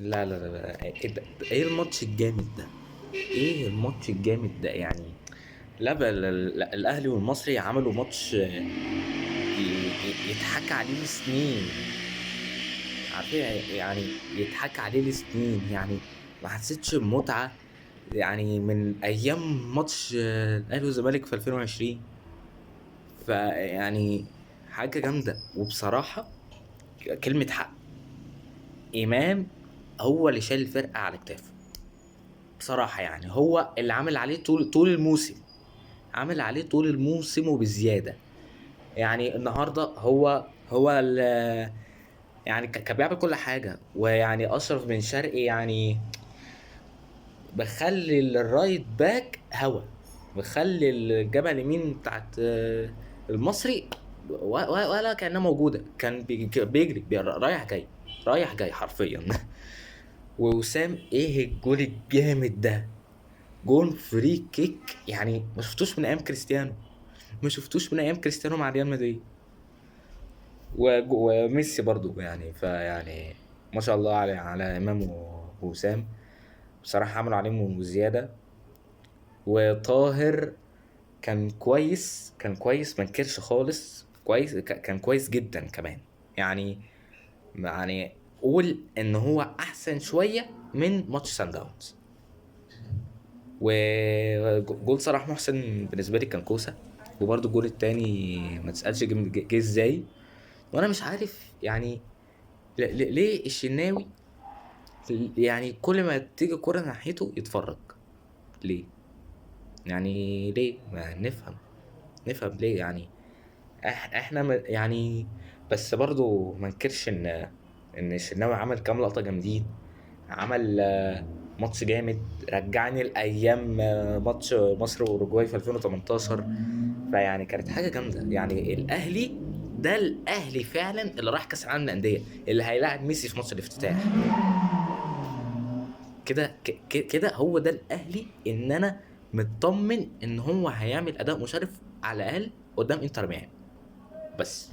لا لا لا لا. ايه الماتش الجامد ده؟ ايه الماتش الجامد ده يعني؟ لا الاهلي والمصري عملوا ماتش يضحك عليه لسنين. عارفين يعني يضحك عليه لسنين يعني. ما حسيتش بمتعة يعني من ايام ماتش الاهلي والزمالك في 2020. فيعني حاجة جامدة وبصراحة، كلمة حق، امام هو اللي شايل الفرقة على كتافه. بصراحة يعني هو اللي عامل عليه طول الموسم. عامل عليه طول الموسم وبزيادة. يعني النهاردة هو يعني كان بيعمل كل حاجة. ويعني أشرف بن شرقي يعني بخلي الرايت باك هوا، بخلي الجبهة اليمين بتاعت المصري ولا كأنها موجودة. كان بيجري رايح جاي، رايح جاي حرفيا. ووسام ايه الجول الجامد ده؟ جون فري كيك يعني ما شفتوش من ايام كريستيانو. ما شفتوش من ايام كريستيانو مع ريال مدريد. وميسي برضو يعني. فيعني ما شاء الله على امام ووسام. بصراحه عملوا عليهم زياده. وطاهر كان كويس، كان كويس ما انكرش خالص. كويس، كان كويس جدا كمان يعني. يعني قول ان هو احسن شويه من ماتش سان داونز. وجول صلاح محسن بالنسبه لي كان كوسه. وبرضه الجول التاني ما تسالش جه ازاي. وانا مش عارف يعني ليه الشناوي يعني كل ما تيجي كرة ناحيته يتفرج؟ ليه؟ يعني ليه؟ ما نفهم، نفهم ليه يعني. احنا يعني. بس برضو ما انكرش ان الشناوي عمل كام لقطة جامدين. عمل ماتش جامد رجعني لايام ماتش مصر واوروجواي في 2018. فيعني كانت حاجة جامدة يعني. الاهلي ده الاهلي فعلا اللي راح كاس العالم للانديه، اللي هيلاعب ميسي في ماتش الافتتاح. كده هو ده الاهلي ان انا مطمن ان هو هيعمل اداء مشرف على الاقل قدام انتر ميامي. بس